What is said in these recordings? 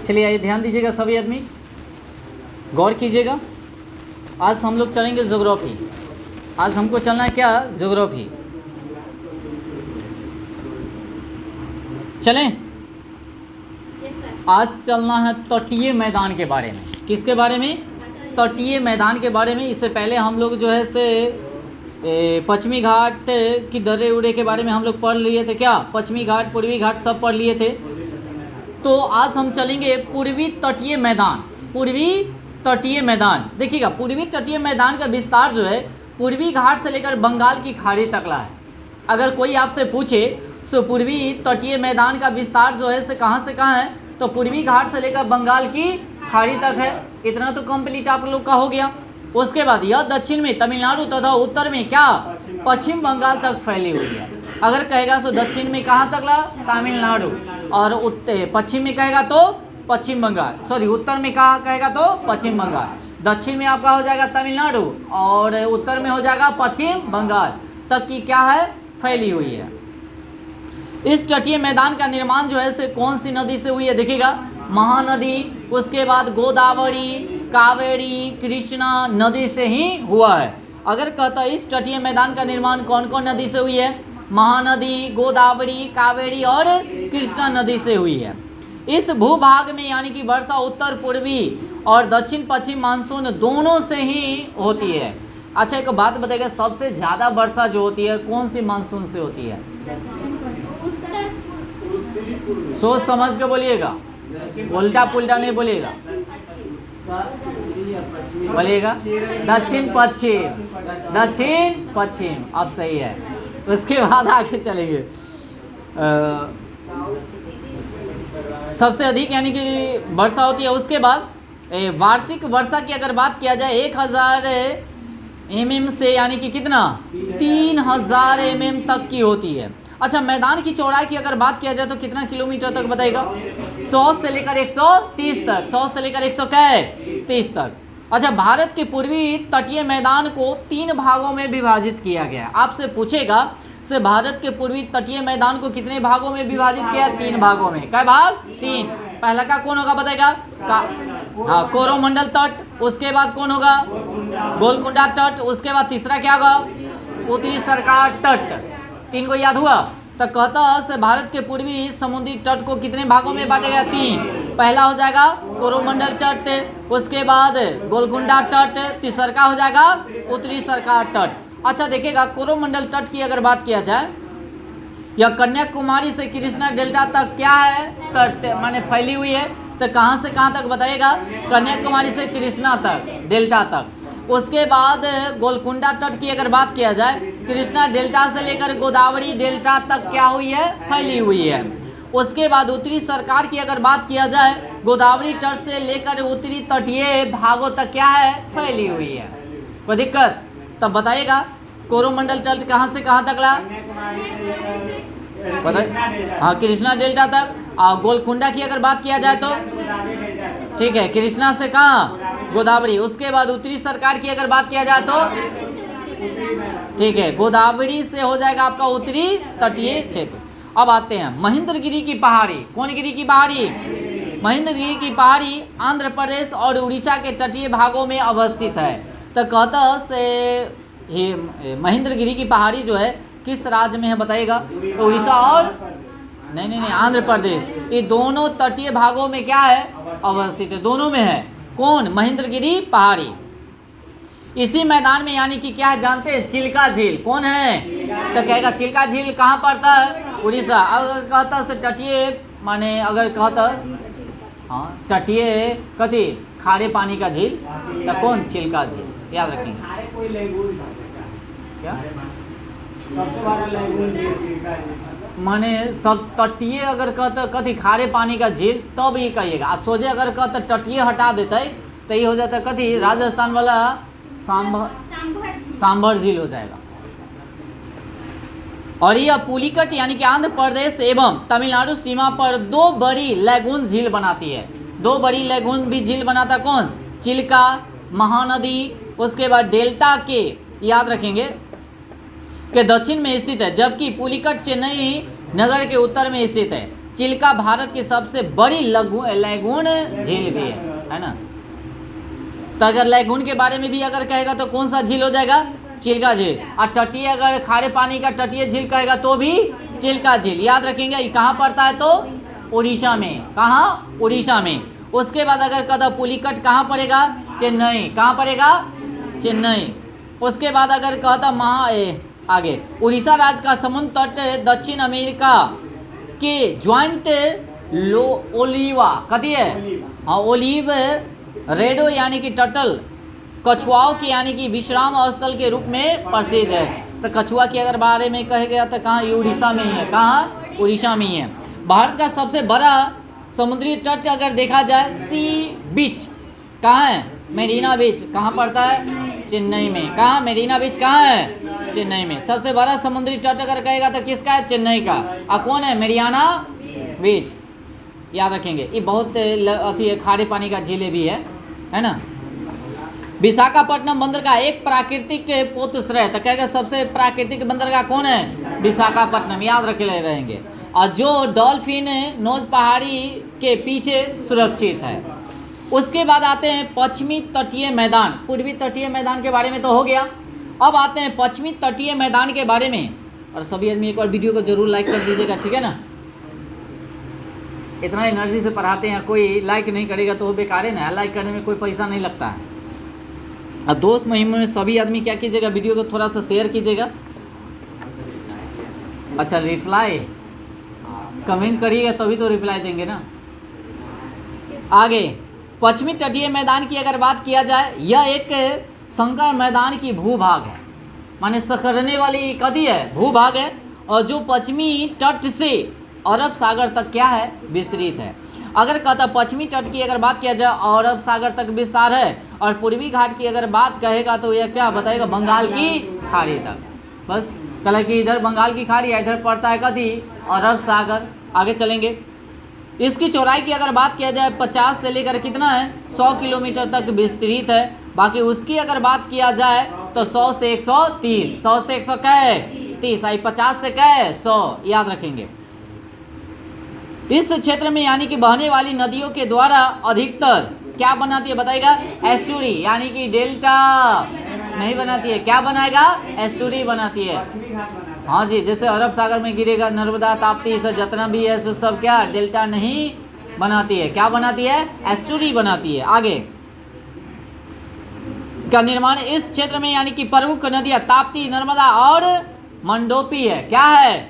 चलिए आइए ध्यान दीजिएगा सभी आदमी, गौर कीजिएगा। आज हम लोग चलेंगे ज्योग्राफी। आज हमको चलना है क्या? ज्योग्राफी। चलें? आज चलना है तटीय मैदान के बारे में। किसके बारे में? तटीय मैदान के बारे में। इससे पहले हम लोग जो है से पश्चिमी घाट की दर्रे उड़े के बारे में हम लोग पढ़ लिए थे। क्या पश्चिमी घाट, पूर्वी घाट सब पढ़ लिए थे। तो आज हम चलेंगे पूर्वी तटीय मैदान। पूर्वी तटीय मैदान देखिएगा, पूर्वी तटीय मैदान का विस्तार जो है पूर्वी घाट से लेकर बंगाल की खाड़ी तकला है। अगर कोई आपसे पूछे तो पूर्वी तटीय मैदान का विस्तार जो है से कहाँ है, तो पूर्वी घाट से लेकर बंगाल की खाड़ी तक है। इतना तो कंप्लीट आप लोग का हो गया। उसके बाद यह दक्षिण में तमिलनाडु तथा उत्तर में क्या पश्चिम बंगाल तक फैली हुई है। अगर कहेगा तो दक्षिण में कहाँ तक ला? तमिलनाडु। और पश्चिम में कहेगा तो पश्चिम बंगाल, सॉरी उत्तर में कहाँ कहेगा तो पश्चिम बंगाल। दक्षिण में आपका हो जाएगा तमिलनाडु और उत्तर में हो जाएगा पश्चिम बंगाल तक की क्या है फैली हुई है। इस तटीय मैदान का निर्माण जो है से कौन सी नदी से हुई है? देखिएगा, महानदी, उसके बाद गोदावरी, कावेरी, कृष्णा नदी से ही हुआ है। अगर कहता है इस तटीय मैदान का निर्माण कौन कौन नदी से हुई है? महानदी, गोदावरी, कावेरी और कृष्णा नदी से हुई है। इस भूभाग में यानी कि वर्षा उत्तर पूर्वी और दक्षिण पश्चिम मानसून दोनों से ही होती है। अच्छा एक बात बताइएगा, सबसे ज़्यादा वर्षा जो होती है कौन सी मानसून से होती है? सोच समझ के बोलिएगा, उल्टा पुल्टा नहीं बोलिएगा, बोलिएगा दक्षिण पश्चिम, दक्षिण पश्चिम। अब सही है। उसके बाद आगे चलेंगे। सबसे अधिक यानी कि वर्षा होती है। उसके बाद वार्षिक वर्षा की अगर बात किया जाए 1000 mm से यानी कि कितना 3000 mm तक की होती है। अच्छा मैदान की चौड़ाई की अगर बात किया जाए तो कितना किलोमीटर तक बताएगा? 100 से लेकर 130 तक, 100 से लेकर 130 तक। अच्छा भारत के पूर्वी तटीय मैदान को 3 भागों में विभाजित किया गया है। आपसे पूछेगा से भारत के पूर्वी तटीय मैदान को कितने भागों में विभाजित किया? 3 भागों में। क्या भाग? 3। पहला का कौन होगा बताएगा? हाँ कोरोमंडल तट। उसके बाद कौन होगा? गोलकुंडा तट। उसके बाद तीसरा क्या होगा? उत्तरी सरकार तट। 3 को याद हुआ? तो कहता से भारत के पूर्वी समुद्री तट को कितने भागों में बांटा गया? 3। पहला हो जाएगा कोरोमंडल तट, उसके बाद गोलकुंडा तट, तीसरा हो जाएगा उत्तरी सरकार तट। अच्छा देखिएगा, कोरोमंडल तट की अगर बात किया जाए, यह कन्याकुमारी से कृष्णा डेल्टा तक क्या है तट माने फैली हुई है। तो कहाँ से कहाँ तक बताइएगा? कन्याकुमारी से कृष्णा तक, डेल्टा तक। उसके बाद गोलकुंडा तट की अगर बात किया जाए, कृष्णा डेल्टा से लेकर गोदावरी डेल्टा तक क्या हुई है? फैली हुई है। उसके बाद उत्तरी सरकार की अगर बात किया जाए, गोदावरी तट से लेकर उत्तरी तटीय भागों तक क्या है? फैली हुई है। कोई दिक्कत? तब बताइएगा कोरोमंडल तट कहाँ से कहाँ तक ला? हाँ कृष्णा डेल्टा तक। और गोलकुंडा की अगर बात किया जाए तो ठीक है, कृष्णा से कहाँ? गोदावरी। उसके बाद उत्तरी सरकार की अगर बात किया जाए तो ठीक है, गोदावरी से हो जाएगा आपका उत्तरी तटीय क्षेत्र। अब आते हैं महेंद्रगिरी की पहाड़ी। कौन गिरी की पहाड़ी? महेंद्रगिरी की पहाड़ी आंध्र प्रदेश और उड़ीसा के तटीय भागों में अवस्थित है। तो कहता से ये महेंद्रगिरी की पहाड़ी जो है किस राज्य में है बताइएगा? तो उड़ीसा और नहीं आंध्र प्रदेश, ये दोनों तटीय भागों में क्या है? अवस्थित है, दोनों में है। कौन? महेंद्रगिरी पहाड़ी। इसी मैदान में यानी कि क्या है जानते हैं? चिल्का झील। कौन है? तो कहेगा चिल्का झील कहाँ पड़ता है? उड़ीसा। अगर कहता से तटीय माने अगर कहता हाँ तटीय कथी खारे पानी का झील, तो कौन? चिल्का झील। याद रखेंगे क्या माने सब तटीय अगर कहते कथी खारे पानी का झील तब ये कहिएगा। सोझे अगर कहते तटीय हटा देते तो ये हो जाता कथी राजस्थान वाला सांभर झील हो जाएगा। और यह पुलिकट यानी कि आंध्र प्रदेश एवं तमिलनाडु सीमा पर 2 बड़ी लैगून झील बनाती है। 2 बड़ी लैगून भी झील बनाता कौन? चिल्का, महानदी। उसके बाद डेल्टा के याद रखेंगे के दक्षिण में स्थित है, जबकि पुलिकट चेन्नई नगर के उत्तर में स्थित है। चिल्का भारत की सबसे बड़ी लैगून झील भी है ना। तो अगर लैगून के बारे में भी अगर कहेगा तो कौन सा झील हो जाएगा? चिल्का झील। और तटीय अगर खारे पानी का तटीय झील कहेगा तो भी चिल्का झील। याद रखेंगे। ये कहाँ पड़ता है? तो उड़ीसा में। कहाँ? उड़ीसा में। उसके बाद अगर कहता पुलिकट कहाँ पड़ेगा? चेन्नई। कहाँ पड़ेगा? चेन्नई। उसके बाद अगर कहता आगे उड़ीसा राज्य का समुद्र तट दक्षिण अमेरिका के ज्वाइंट ओलिवा कथी है? हाँ, ओलिव रेडो यानी कि टटल कछुआओं के यानी कि विश्राम स्थल के रूप में प्रसिद्ध है। तो कछुआ के अगर बारे में कहे गया तो कहाँ? उड़ीसा में ही है। कहाँ? उड़ीसा में ही है। भारत का सबसे बड़ा समुद्री तट अगर देखा जाए सी बीच कहाँ है? मेरीना बीच। कहाँ पड़ता है? चेन्नई में। कहाँ? मेरीना बीच कहाँ है? चेन्नई में। सबसे बड़ा समुद्री तट अगर कहेगा तो किसका है? चेन्नई का। और कौन है? मेरियाना बीच। याद रखेंगे। ये बहुत अति खारे पानी का झील भी है ना। विशाखापट्टनम बंदर का एक प्राकृतिक पोतश्रय तो कहेगा सबसे प्राकृतिक बंदरगाह कौन है? विशाखापट्टनम। याद रखे रहेंगे। और जो डॉल्फिन नोज पहाड़ी के पीछे सुरक्षित है। उसके बाद आते हैं पश्चिमी तटीय मैदान। पूर्वी तटीय मैदान के बारे में तो हो गया। अब आते हैं पश्चिमी तटीय मैदान के बारे में। और सभी आदमी एक बार वीडियो को जरूर लाइक कर दीजिएगा, ठीक है ना। इतना एनर्जी से पढ़ाते हैं, कोई लाइक नहीं करेगा तो वो बेकार है ना। लाइक करने में कोई पैसा नहीं लगता है। और दोस्त महिम में सभी आदमी क्या कीजिएगा? वीडियो को थोड़ा सा शेयर कीजिएगा। अच्छा, रिप्लाई कमेंट करिएगा तभी तो रिप्लाई देंगे ना। आगे पश्चिमी तटीय मैदान की अगर बात किया जाए, यह एक संकर मैदान की भूभाग है, माने सकरने वाली कथी है? भूभाग है। और जो पश्चिमी तट से अरब सागर तक क्या है? विस्तृत है। अगर कहता पश्चिमी तट की अगर बात किया जाए अरब सागर तक विस्तार है। और पूर्वी घाट की अगर बात कहेगा तो यह क्या बताएगा? बंगाल की खाड़ी तक। बस कल कि इधर बंगाल की खाड़ी है, इधर पड़ता है कथी? अरब सागर। आगे चलेंगे। इसकी चौड़ाई की अगर बात किया जाए 50 से लेकर कितना है? 100 किलोमीटर तक विस्तृत है। बाकी उसकी अगर बात किया जाए तो 100 से 130, 100 से 100 क्या है? 30। 50 से क्या है? 100। याद रखेंगे। इस क्षेत्र में यानी कि बहने वाली नदियों के द्वारा अधिकतर क्या बनाती है? बताएगा? एस्चुरी यानी कि डेल्टा नहीं बनाती है। क्या बनाएगा? एस्चुरी बनाती है। हाँ जी, जैसे अरब सागर में गिरेगा नर्मदा, ताप्ती, सब जितना भी है सो सब क्या? डेल्टा नहीं बनाती है। क्या बनाती है? एस्चुरी बनाती है। आगे का निर्माण इस क्षेत्र में यानी कि प्रमुख नदियाँ ताप्ती, नर्मदा और मंडोपी है। क्या है?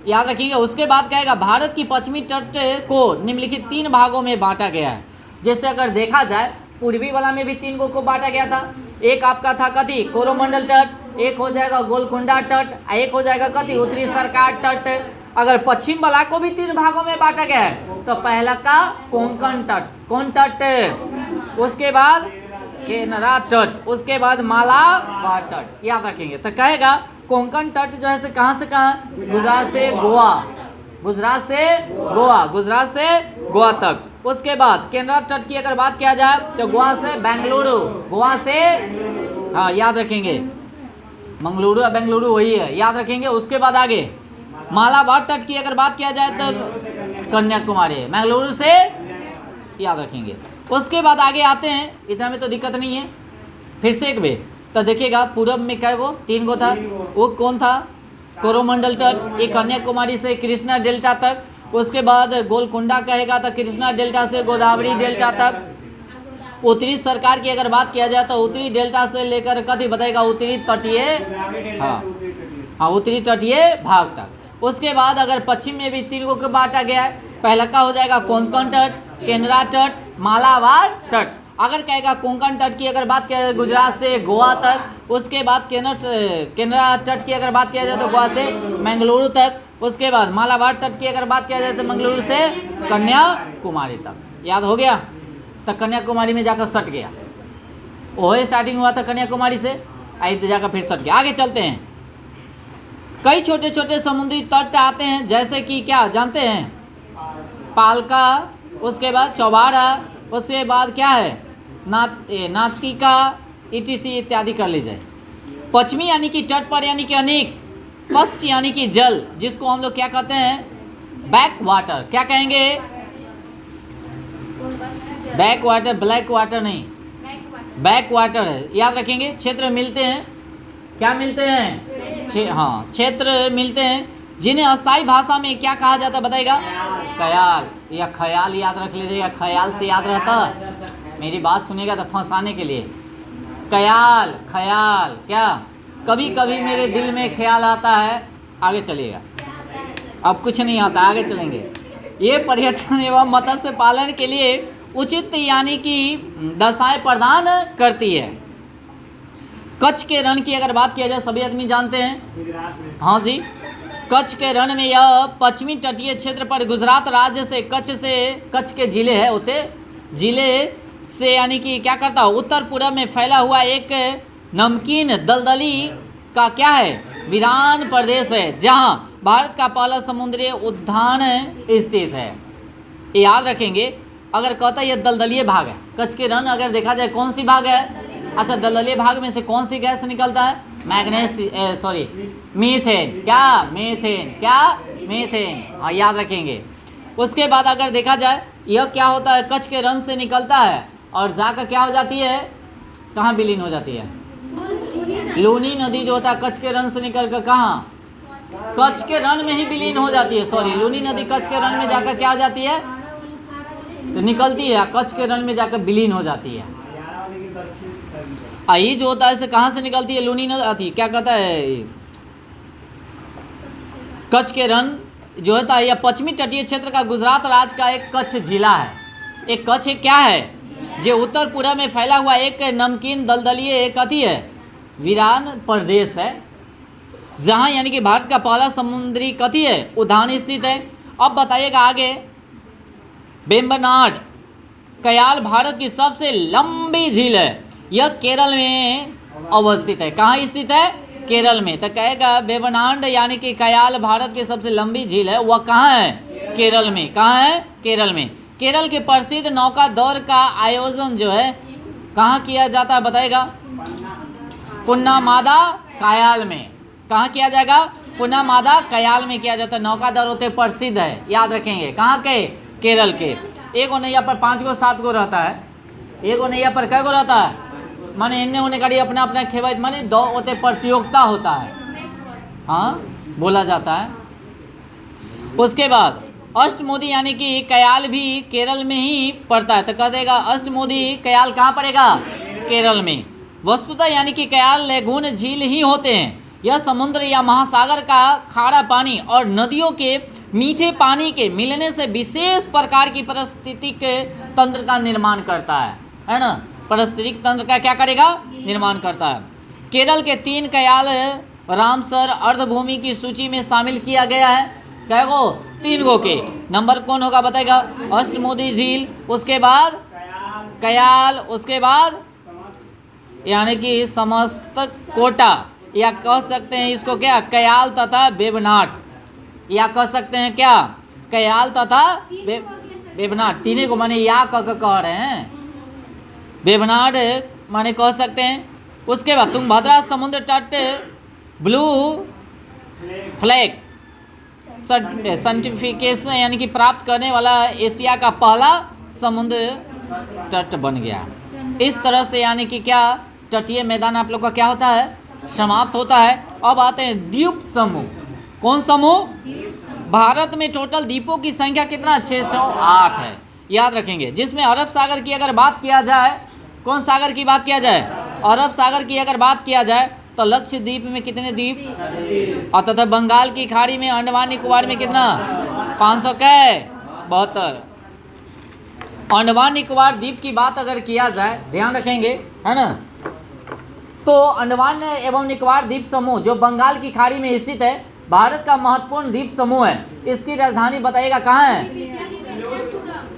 याद रखिएगा। उसके बाद कहेगा भारत की पश्चिमी तट को निम्नलिखित 3 भागों में बांटा गया है। जैसे अगर देखा जाए पूर्वी वाला में भी 3 को बांटा गया था। एक आपका था कथी? कोरोमंडल तट, एक हो जाएगा गोलकुंडा तट, एक हो जाएगा कथी? उत्तरी सरकार तट। अगर पश्चिम वाला को भी 3 भागों में बांटा गया है तो पहला का कोंकण तट। कौन तट? उसके बाद केनरा तट, उसके बाद मालाबार तट। याद रखेंगे। तो कहेगा कोंकण तट जो है से कहाँ से कहाँ? गुजरात से गोवा, गुजरात से गोवा, गुजरात से गोवा तक। उसके बाद केनरा तट की अगर बात किया जाए तो गोवा से बेंगलुरु, गोवा से हाँ याद रखेंगे मंगलुरु या बेंगलुरु वही है, याद रखेंगे। उसके बाद आगे मालाबार तट की अगर बात किया जाए तो कन्याकुमारी, मंगलुरु से याद रखेंगे। उसके बाद आगे आते हैं, इतना में तो दिक्कत नहीं है। फिर से एक बे तो देखिएगा पूरब में क्या गो? 3 गो था। वो कौन था? कोरोमंडल तट, एक कन्याकुमारी से कृष्णा डेल्टा तक। उसके बाद गोलकुंडा कहेगा तो कृष्णा डेल्टा से गोदावरी डेल्टा तक। उत्तरी सरकार की अगर बात किया जाए तो उत्तरी डेल्टा से लेकर कथी बताएगा? उत्तरी तटीय हाँ उत्तरी तटीय भाग तक। उसके बाद अगर पश्चिम में भी 3 को बांटा गया है। पहला का हो जाएगा कोंकण तट, केनरा तट, मालाबार तट। अगर कहेगा कोंकण तट की अगर बात किया जाए गुजरात से गोवा तक। उसके बाद केनरा तट की अगर बात किया जाए तो गोवा से मंगलुरु तक। उसके बाद मालाबार तट की अगर बात किया जाए तो मंगलुरु से कन्याकुमारी तक। याद हो गया? तो कन्याकुमारी में जाकर सट गया। वही स्टार्टिंग हुआ था कन्याकुमारी से, आई तो जाकर फिर सट गया। आगे चलते हैं। कई छोटे छोटे समुद्री तट आते हैं, जैसे कि क्या जानते हैं? पालका, उसके बाद चौबारा, उसके बाद क्या है? नातिका, ईटीसी इत्यादि कर लीजिए। पश्चिमी यानी कि तट पर यानी कि अनेक, पश्च यानी कि जल, जिसको हम लोग क्या कहते हैं? बैक वाटर, क्या कहेंगे? बैक वाटर, ब्लैक वाटर नहीं, बैक वाटर है, याद रखेंगे। क्षेत्र मिलते हैं, क्या मिलते हैं? हाँ, क्षेत्र मिलते हैं जिन्हें अस्थाई भाषा में क्या कहा जाता है बताइएगा? कयाल या ख्याल, याद रख लीजिएगा। ख्याल से याद रहता, मेरी बात सुनेगा तो फंसाने के लिए। कयाल, ख्याल, क्या कभी कभी मेरे दिल में ख्याल आता है, आगे चलिएगा। अब कुछ नहीं आता, आगे चलेंगे। ये पर्यटन एवं मत्स्य पालन के लिए उचित यानी कि दशाएं प्रदान करती है। कच्छ के रण की अगर बात किया जाए, सभी आदमी जानते हैं, हाँ जी, कच्छ के रण में यह पश्चिमी तटीय क्षेत्र पर गुजरात राज्य से कच्छ के जिले है, होते जिले से यानी कि क्या करता है, उत्तर पूर्व में फैला हुआ एक नमकीन दलदली का क्या है, वीरान प्रदेश है, जहां भारत का पहला समुद्री उद्यान स्थित है। याद रखेंगे, अगर कहता है ये दलदलीय भाग है, कच्छ के रण अगर देखा जाए कौन सी भाग है? अच्छा, दलदलीय भाग में से कौन सी गैस निकलता है? मीथेन, क्या मीथेन, क्या मीथेन, हाँ याद रखेंगे। उसके बाद अगर देखा जाए, यह क्या होता है, कच्छ के रण से निकलता है और जाकर क्या हो जाती है, कहाँ विलीन हो जाती है? लूनी नदी जो होता है कच्छ के रण से निकल कर कहाँ, कच्छ के रण में ही विलीन हो जाती है। सॉरी, लूनी नदी कच्छ के रण में जाकर क्या हो जाती है, तो निकलती है, कच्छ के रण में जाकर विलीन हो जाती है। आई जो होता है इसे कहाँ से निकलती है? लूनी नदी, क्या कहता है, कच्छ के रण जो होता है, यह पश्चिमी तटीय क्षेत्र का गुजरात राज्य का एक कच्छ जिला है। एक कच्छ क्या है, जो उत्तर पूर्व में फैला हुआ एक नमकीन दलदलीय कथी है, वीरान प्रदेश है, जहां यानी कि भारत का पहला समुद्री कथी है, उद्यान स्थित है। अब बताइएगा आगे, वेम्बनाड कयाल भारत की सबसे लंबी झील है, यह केरल में अवस्थित है। कहाँ स्थित है? केरल में। तो कहेगा वेम्बनाड यानी कि कयाल भारत की सबसे लंबी झील है, वह कहाँ है? केरल में। कहाँ है? केरल में। केरल के प्रसिद्ध नौका दौड़ का आयोजन जो है कहाँ किया जाता है बताएगा? पुन्नामादा कयाल में। कहाँ किया जाएगा? पुन्नामादा कयाल में किया जाता है। नौका दौड़ होते प्रसिद्ध है, याद रखेंगे। कहाँ के? केरल के। एक नैया पर 5 गो 7 गो रहता है, एक नैया पर कै गो रहता है, माने इन्ने होने का अपना अपना खेवत माने दो होते प्रतियोगिता होता है, हाँ बोला जाता है। उसके बाद अष्टमोदी यानी कि कयाल भी केरल में ही पड़ता है, तो कह देगा अष्टमोदी कयाल कहाँ पड़ेगा? केरल में। वस्तुतः यानी कि कयाल लेगून झील ही होते हैं। यह समुद्र या महासागर का खारा पानी और नदियों के मीठे पानी के मिलने से विशेष प्रकार की पारिस्थितिक तंत्र का निर्माण करता है ना? पारिस्थितिक तंत्र का क्या करेगा? निर्माण करता है। केरल के 3 कयाल रामसर अर्धभूमि की सूची में शामिल किया गया है। कै गो? 3 गो के। नंबर कौन होगा बताएगा? अष्टमोदी झील, उसके बाद कयाल, उसके बाद यानी कि समस्त कोटा, या कह सकते हैं इसको क्या? कयाल तथा वेम्बनाड, या कह सकते हैं क्या? कयाल तथा वेम्बनाड, तीनों को माने या कह रहे हैं, वेम्बनाड माने कह सकते हैं। उसके बाद तुंगभद्रा समुद्र तट ब्लू फ्लैग सर्टिफिकेशन यानी कि प्राप्त करने वाला एशिया का पहला समुद्र तट बन गया। इस तरह से यानी कि क्या तटीय मैदान आप लोग का क्या होता है? समाप्त होता है। अब आते हैं द्वीप समूह। कौन समूह? भारत में टोटल द्वीपों की संख्या कितना? 608 है, याद रखेंगे। जिसमें अरब सागर की अगर बात किया जाए, कौन सागर की बात किया जाए? अरब सागर की अगर बात किया जाए तो लक्षद्वीप में कितने द्वीप, और तथा बंगाल की खाड़ी में अंडमान निकोबार में कितना? 572। अंडमान निकोबार द्वीप की बात अगर किया जाए, ध्यान रखेंगे, है ना, तो अंडमान एवं निकोबार द्वीप समूह जो बंगाल की खाड़ी में स्थित है, भारत का महत्वपूर्ण द्वीप समूह है। इसकी राजधानी बताइएगा कहाँ है?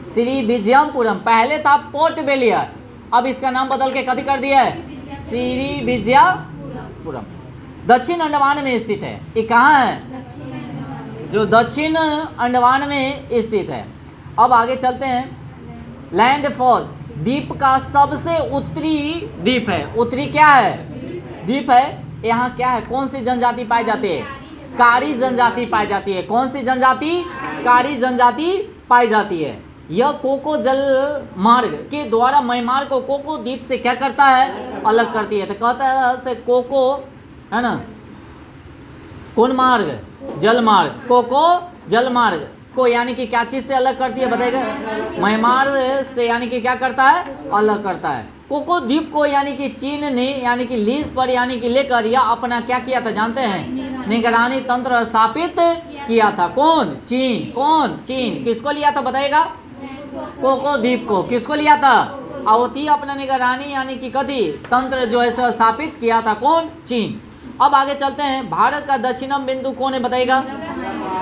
श्री विजयमपुरम। पहले था पोर्ट ब्लेयर, अब इसका नाम बदल के कथी कर दिया है? श्री विजयपुरम। दक्षिण अंडमान में स्थित है। ये कहाँ है? जो दक्षिण अंडमान में स्थित है। अब आगे चलते हैं। लैंडफॉल द्वीप का सबसे उत्तरी द्वीप है। उत्तरी क्या है? द्वीप है। यहाँ क्या है? कौन सी जनजाति पाई जाती है? कारी जनजाति पाई जाती है। कौन सी जनजाति? शिकारी जनजाति पाई जाती है। यह कोको जल मार्ग के द्वारा म्यांमार को कोको द्वीप से क्या करता है, अलग करती है। तो कहता है से कोको है ना, कौन मार्ग, जल मार्ग, कोको जल मार्ग को यानी कि क्या चीज से अलग करती है बताएगा, म्यांमार से यानी कि क्या करता है, अलग करता है। कोको द्वीप को यानी कि चीन ने यानी कि लीज पर यानी कि लेकर यह अपना क्या किया था जानते हैं, निगरानी तंत्र स्थापित किया था। कौन, चीन। कौन, चीन। किसको लिया था बताएगा, कोको द्वीप को किसको लिया था, अवती अपना निगरानी यानी कि कथी तंत्र जो है स्थापित किया था, कौन, चीन। अब आगे चलते हैं। भारत का दक्षिणम बिंदु कौन है बताइएगा,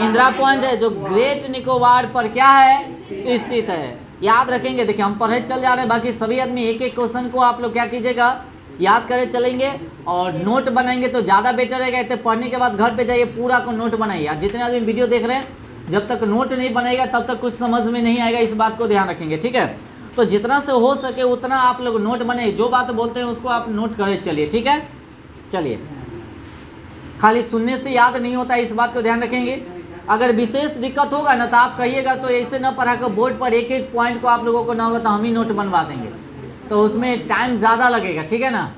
इंदिरा पॉइंट है जो ग्रेट निकोबार पर क्या है, स्थित है। याद रखेंगे, देखिए हम पढ़े चल जा रहे हैं, बाकी सभी आदमी एक एक क्वेश्चन को आप लोग क्या कीजिएगा, याद करे चलेंगे और नोट बनाएंगे तो ज़्यादा बेटर रहेगा। इतने पढ़ने के बाद घर पे जाइए पूरा को नोट बनाइए। जितने आदमी वीडियो देख रहे हैं, जब तक नोट नहीं बनाएगा तब तक कुछ समझ में नहीं आएगा, इस बात को ध्यान रखेंगे, ठीक है। तो जितना से हो सके उतना आप लोग नोट बनाइए, जो बात बोलते हैं उसको आप नोट करे चलिए, ठीक है। चलिए, खाली सुनने से याद नहीं होता है, इस बात को ध्यान रखेंगे। अगर विशेष दिक्कत होगा ना तो आप कहिएगा, तो ऐसे न पढ़ा कर बोर्ड पर एक एक पॉइंट को आप लोगों को ना होगा तो हम ही नोट बनवा देंगे, तो उसमें टाइम ज़्यादा लगेगा, ठीक है ना।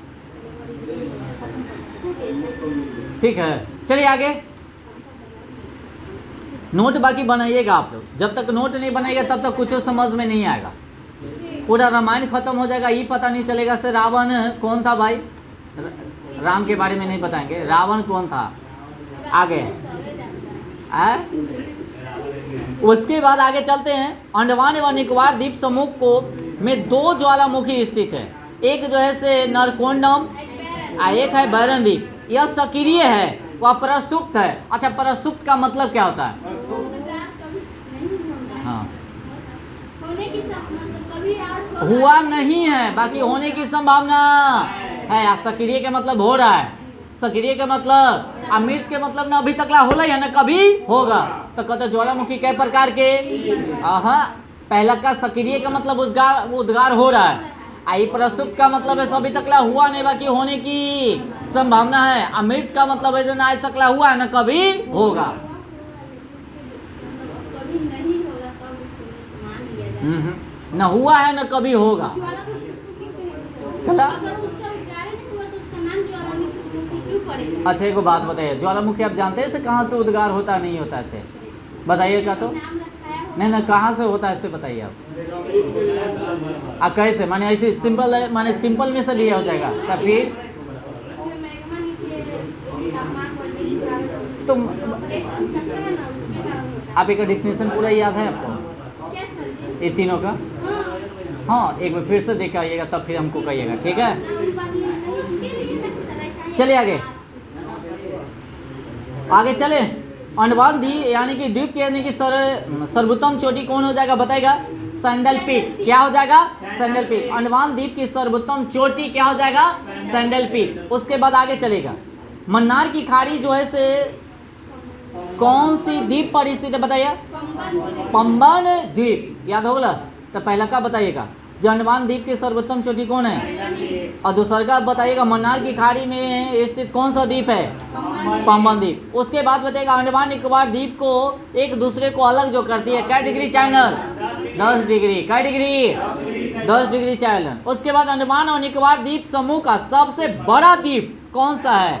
ठीक है, चलिए आगे। नोट बाकी बनाइएगा आप लोग, जब तक नोट नहीं बनाएगा तब तक कुछ समझ में नहीं आएगा। पूरा रामायण खत्म हो जाएगा, ये पता नहीं चलेगा से रावण कौन था भाई, राम के बारे में नहीं बताएंगे, रावण कौन था। आगे उसके बाद आगे चलते हैं। अंडमान एवं निकोबार द्वीप समूह को में 2 ज्वालामुखी स्थित है, एक जो है से नरकोंडम, एक है बैरन द्वीप। यह सक्रिय है, वह प्रसुप्त है। अच्छा, प्रसुप्त का मतलब क्या होता है, हाँ, हुआ नहीं है, बाकी होने की संभावना है। सक्रिय के मतलब हो रहा है, सक्रिय के मतलब अमृत के मतलब ना अभी तक ला होला या ना कभी होगा। तो कहते ज्वालामुखी कई प्रकार के, पहला का सक्रिय का मतलब उद्गार हो रहा है, आई प्रसुप्त का मतलब है अभी तक ला हुआ नहीं, बाकी होने की संभावना है। अमृत का मतलब है ना आज तक ला हुआ ना कभी होगा। न हुआ है न कभी होगा। अच्छा, एक बात बताइए, ज्वालामुखी आप जानते हैं इसे कहाँ से उद्गार होता है, नहीं होता ऐसे बताइएगा तो, नहीं ना कहाँ से होता है ऐसे बताइए आप कैसे, माने ऐसे सिंपल है, माने सिंपल में से भी हो जाएगा तो फिर तुम आप एक डिफिनेशन पूरा याद है आपको ये तीनों का, हाँ एक बार फिर से देख आइएगा तब फिर हमको कहिएगा, ठीक है। चलिए आगे चले। अंडमान द्वीप यानी कि द्वीप के यानी कि सर्वोत्तम चोटी कौन हो जाएगा बताएगा, सैंडल पीक। क्या हो जाएगा, सैंडल पीक। अंडमान द्वीप की सर्वोत्तम चोटी क्या हो जाएगा, सैंडल पीक। उसके बाद आगे चलेगा। मन्नार की खाड़ी जो है से कौन सी द्वीप पर स्थित है बताइए, पंबन द्वीप। याद होगा तो पहला का बताइएगा, जो अंडमान द्वीप की सर्वोत्तम चोटी कौन है, और दूसरा का बताइएगा मन्नार की खाड़ी में स्थित कौन सा द्वीप है, पंबन द्वीप। उसके बाद बताइएगा अंडमान निकोबार द्वीप को एक दूसरे को अलग जो करती है क्या डिग्री चैनल, 10 डिग्री। क्या डिग्री, 10 डिग्री चैनल। उसके बाद अंडमान और निकोबार द्वीप समूह का सबसे बड़ा द्वीप कौन सा है,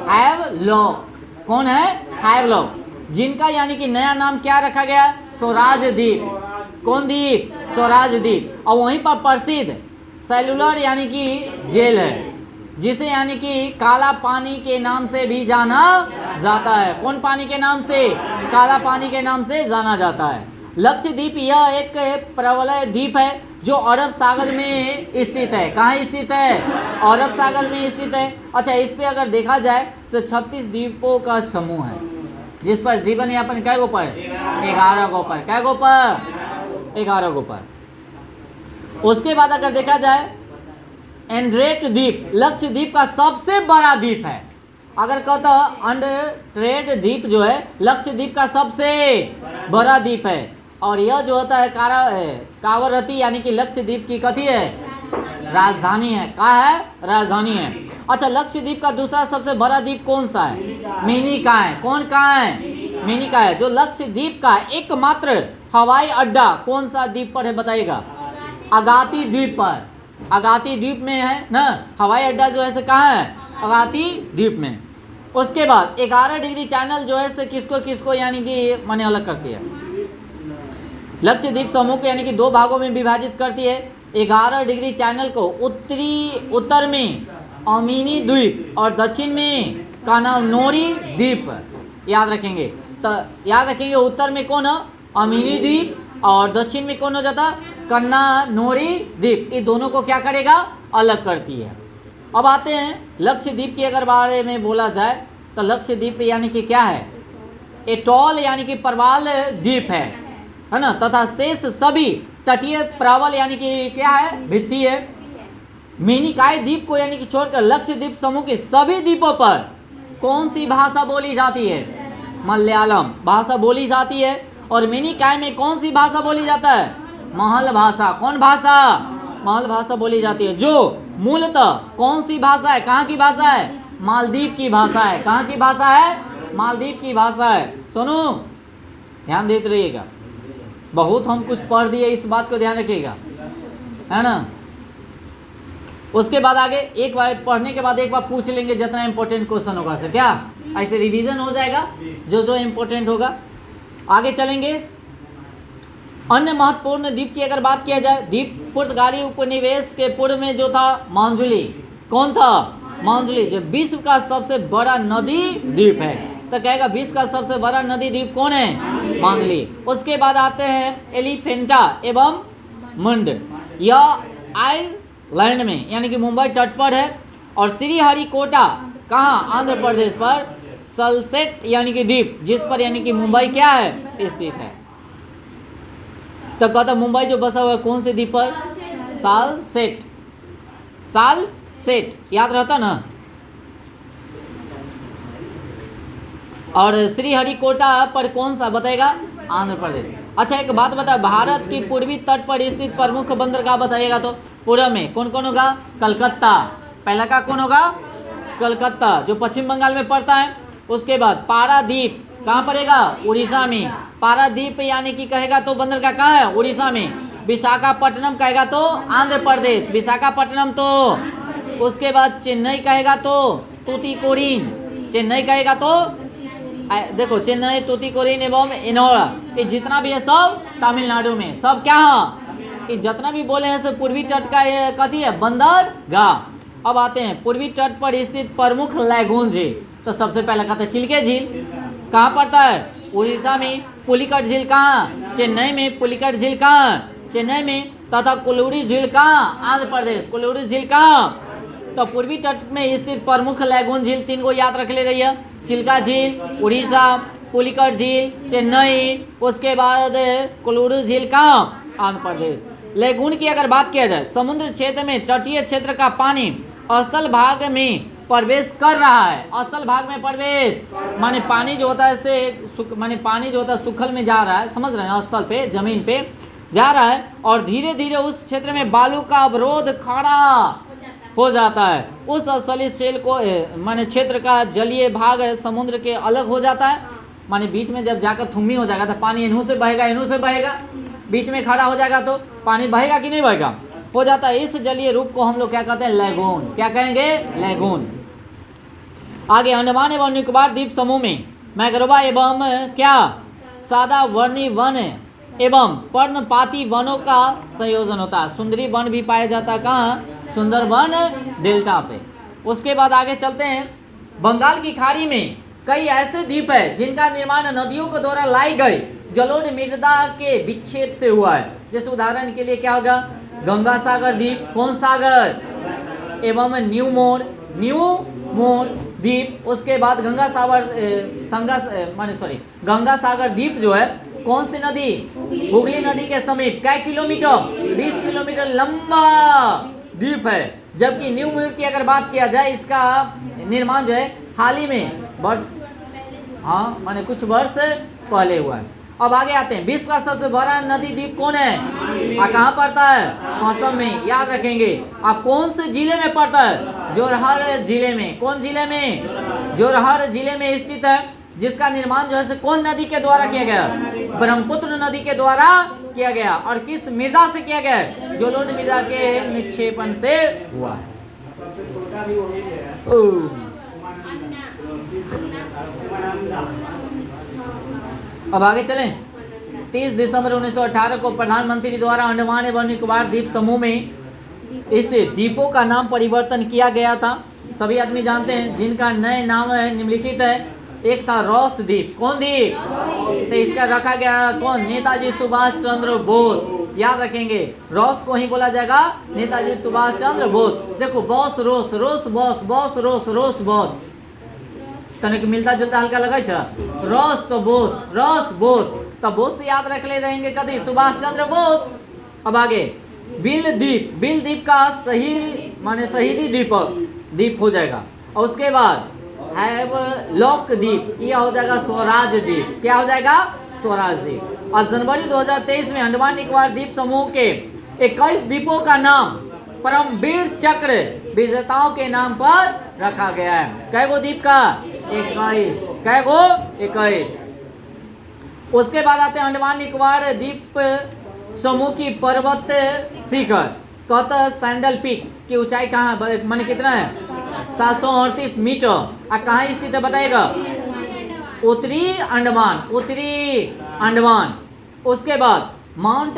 हैवलॉक। कौन है, हैवलॉक, जिनका यानी कि नया नाम क्या रखा गया, स्वराज द्वीप। कौन द्वीप, स्वराज द्वीप। और वहीं पर प्रसिद्ध सेलुलर यानी कि जेल है, जिसे यानी कि काला पानी के नाम से भी जाना जाता है। कौन पानी के नाम से, काला पानी के नाम से जाना जाता है। लक्षद्वीप यह एक प्रबल द्वीप है जो अरब सागर में स्थित है। कहाँ स्थित है, अरब सागर में स्थित है। अच्छा, इस पे अगर देखा जाए तो 36 द्वीपों का समूह है, जिस पर जीवन यापन कै गो पर, 11 गो पर। कै गो पर, 11 गो पर। उसके बाद अगर देखा जाए एंड्रेट द्वीप लक्षद्वीप का सबसे बड़ा द्वीप है। अगर कहता एंड्रेट द्वीप जो है लक्षद्वीप का सबसे बड़ा द्वीप है। और यह जो होता है कावरती यानी कि लक्षद्वीप की कथी है, राजधानी है। कहाँ है, राजधानी है। अच्छा, लक्षद्वीप का दूसरा सबसे बड़ा द्वीप कौन सा है, मिनी का है। कौन कहाँ है, मेनिकाय, जो लक्षद्वीप का एकमात्र हवाई अड्डा कौन सा द्वीप पर है बताइएगा? अगाती द्वीप पर। अगाती द्वीप में है ना हवाई अड्डा जो है से कहाँ है? अगाती द्वीप में। उसके बाद 11 डिग्री चैनल जो है से किसको किसको यानी कि माने अलग करती है? लक्षद्वीप समूह को यानी कि 2 भागों में विभाजित करती है। 11 डिग्री चैनल को उत्तर में अमीनी द्वीप और दक्षिण में कन्नौरी द्वीप याद रखेंगे। तो याद रखेंगे उत्तर में कौन है? अमीनी द्वीप और दक्षिण में कौन हो जाता? कन्नौरी द्वीप। ये दोनों को क्या करेगा? अलग करती है। अब आते हैं लक्षद्वीप के अगर बारे में बोला जाए तो लक्षद्वीप यानी कि क्या है? एटॉल यानी कि प्रवाल द्वीप है ना, तथा शेष सभी तटीय प्रवाल यानी कि क्या है? भित्ति है। मेनिकाय द्वीप को यानी कि छोड़कर लक्षद्वीप समूह के सभी द्वीपों पर कौन सी भाषा बोली जाती है? मलयालम भाषा बोली जाती है। और मेनिकाय में कौन सी भाषा बोली जाता है? महल भाषा। कौन भाषा? महल भाषा बोली जाती है, जो मूलतः कौन सी भाषा है? कहाँ की भाषा है? मालदीव की भाषा है। कहाँ की भाषा है? मालदीव की भाषा है। सुनो, ध्यान देते रहिएगा, बहुत हम कुछ पढ़ दिए, इस बात को ध्यान रखिएगा, है ना। उसके बाद आगे एक बार पढ़ने के बाद एक बार पूछ लेंगे जितना इंपॉर्टेंट क्वेश्चन होगा से, क्या ऐसे रिवीजन हो जाएगा जो जो इंपॉर्टेंट होगा। आगे चलेंगे। अन्य महत्वपूर्ण द्वीप की अगर बात किया जाए, द्वीप पुर्तगाली उपनिवेश के पूर्व में जो था मांजुली। कौन था? मांजुली, जो विश्व का सबसे बड़ा नदी द्वीप है। तो कहेगा विश्व का सबसे बड़ा नदी द्वीप कौन है? मांजुली। उसके बाद आते हैं एलिफेंटा एवं मुंड, यह आयरलैंड में यानी कि मुंबई तट पर है। और श्रीहरिकोटा कहाँ? आंध्र प्रदेश पर। सलसेट यानी कि द्वीप, जिस पर यानी कि मुंबई क्या है? स्थित है। तो कहता मुंबई जो बसा हुआ है कौन से द्वीप पर? सालसेट। सालसेट याद रहता ना। और श्रीहरिकोटा पर कौन सा बताएगा? आंध्र प्रदेश। अच्छा एक बात बता, भारत की पूर्वी तट पर स्थित प्रमुख बंदरगाह बताइएगा तो पूर्व में कौन कौन होगा? कलकत्ता। पहला का कौन होगा? कलकत्ता, जो पश्चिम बंगाल में पड़ता है। उसके बाद पारादीप कहाँ पड़ेगा? उड़ीसा में। पारादीप यानी कि कहेगा तो बंदरगाह कहाँ है? उड़ीसा में। विशाखापट्टनम कहेगा तो आंध्र प्रदेश, विशाखापट्टनम तो। उसके बाद चेन्नई कहेगा तो तूतीकोरिन, चेन्नई कहेगा तो देखो चेन्नई, तूतीकोरिन एवं एनोरा, ये जितना भी है सब तमिलनाडु में। सब क्या है? ये जितना भी बोले हैं सब पूर्वी तट का कथी है? बंदरगाह। अब आते हैं पूर्वी तट पर स्थित प्रमुख लैगून झील। तो सबसे पहला कहते हैं चिल्के झील, कहाँ पड़ता है? उड़ीसा में। पुलिकट झील कहाँ? चेन्नई में। पुलिकट झील कहाँ? चेन्नई में। तथा कोलूरी झील कहाँ? आंध्र प्रदेश। कोलूरी झील कहाँ? तो पूर्वी तट में स्थित प्रमुख लैगून झील 3 को याद रख ले रही है। चिल्का झील उड़ीसा, पुलिकट झील चेन्नई, उसके बाद कोलूरू झील कहाँ? आंध्र प्रदेश। लैगून की अगर बात किया जाए, समुद्र क्षेत्र में तटीय क्षेत्र का पानी स्थल भाग में प्रवेश कर रहा है। स्थल भाग में प्रवेश माने पानी जो होता है से माने पानी जो होता है सुखल में जा रहा है, समझ रहे हैं? स्थल पे जमीन पे जा रहा है और धीरे धीरे उस क्षेत्र में बालू का अवरोध खड़ा हो जाता है। उस स्थलीय शेल को माने क्षेत्र का जलीय भाग समुद्र के अलग हो जाता है। माने बीच में जब जाकर थुम्मी हो जाएगा तो पानी इन्हों से बहेगा, इन्हों से बहेगा, बीच में खड़ा हो जाएगा तो पानी बहेगा कि नहीं बहेगा? हो जाता है। इस जलीय रूप को हम लोग क्या कहते हैं? लैगून। क्या कहेंगे? लैगून। आगे अंडमान एवं निकोबार द्वीप समूह में मैग्रोवा एवं क्या सादा वर्णी वन एवं पर्णपाती वनों का संयोजन होता है। सुंदरी वन भी पाया जाता है कहाँ? सुंदरबन डेल्टा पे। उसके बाद आगे चलते हैं। बंगाल की खाड़ी में कई ऐसे द्वीप है जिनका निर्माण नदियों के द्वारा लाई गई जलोढ़ मृदा के विक्षेप से हुआ है। जैसे उदाहरण के लिए क्या होगा? गंगा सागर द्वीप। कौन सागर? एवं न्यू मोर द्वीप। उसके बाद गंगा सागर द्वीप जो है कौन सी नदी? हुगली नदी के समीप। क्या किलोमीटर? 20 किलोमीटर लंबा द्वीप है। जबकि न्यू मोर की अगर बात किया जाए, इसका निर्माण जो है हाल ही में माने कुछ वर्ष पहले हुआ है। अब आगे आते हैं। विश्व का सबसे बड़ा नदी द्वीप कौन है? कहाँ पड़ता है? असम में। याद रखेंगे। कौन से जिले में पड़ता है? जोरहाट जिले में। कौन जिले में? जोरहाट जिले में स्थित है। जिसका निर्माण जो है से कौन नदी के द्वारा किया गया? ब्रह्मपुत्र नदी के द्वारा किया गया। और किस मृदा से किया गया? जलोढ़ मृदा के निक्षेपण से हुआ है। अब आगे चलें। 30 दिसंबर 1918 को प्रधानमंत्री द्वारा अंडमान एवं निकोबार द्वीप समूह में इस द्वीपों का नाम परिवर्तन किया गया था। सभी आदमी जानते हैं जिनका नए नाम है निम्नलिखित है। एक था रॉस द्वीप। कौन द्वीप? तो इसका रखा गया कौन? नेताजी सुभाष चंद्र बोस। याद रखेंगे, रॉस को ही बोला जाएगा नेताजी सुभाष चंद्र बोस। देखो बॉस रोस, रोस बॉस, बॉस रोस, रोस बॉस, तनिक मिलता जुलता हल्का लगा छ। रॉस तो बोस, रॉस बोस, तो बोस से याद रख ले रहेंगे कभी सुभाष चंद्र बोस। अब आगे बिल द्वीप। बिल द्वीप का सही माने शहीदी द्वीप हो जाएगा। और उसके बाद हैव लॉक द्वीप, यह हो जाएगा स्वराज द्वीप। क्या हो जाएगा? स्वराज द्वीप। और जनवरी 2023 में अंडमान निकोबार द्वीप समूह के 21 द्वीपों का नाम परमवीर चक्र विजेताओं के नाम पर रखा गया है। कै गो द्वीप का? 21। कै गो? 21। उसके बाद आते हैं अंडमान निकोबार द्वीप समूह की पर्वत शिखर। कहता सैंडल पीक की ऊंचाई कहाँ माने कितना है? 738 मीटर। और कहाँ स्थित है बताएगा? उत्तरी अंडमान, उत्तरी अंडमान। उसके बाद माउंट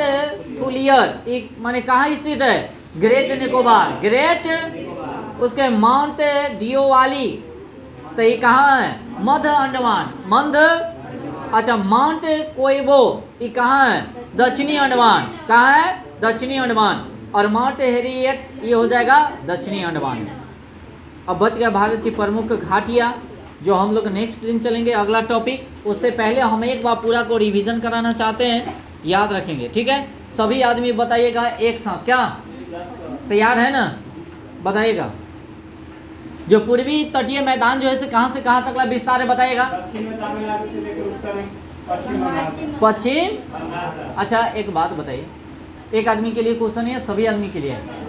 थुलियर माने कहाँ स्थित है? Great Nicobar, great. उसके माउंट डियोवाली, तो ये कहाँ है? मध्य अंडमान, मध्य। अच्छा माउंट कोइबो ये कहाँ है? दक्षिणी अंडमान। कहाँ है? दक्षिणी अंडमान। और माउंट हेरियट ये हो जाएगा दक्षिणी अंडमान में। अब बच गया भारत की प्रमुख घाटियाँ, जो हम लोग नेक्स्ट दिन चलेंगे अगला टॉपिक। उससे पहले हम एक बार पूरा को रिवीजन कराना चाहते हैं, याद रखेंगे, ठीक है? सभी आदमी बताइएगा एक साथ। क्या तैयार है ना? बताइएगा। जो पूर्वी तटीय मैदान जो है से कहाँ तक विस्तार है बताइएगा? पश्चिम। अच्छा एक बात बताइए, एक आदमी के लिए क्वेश्चन है, सभी आदमी के लिए है?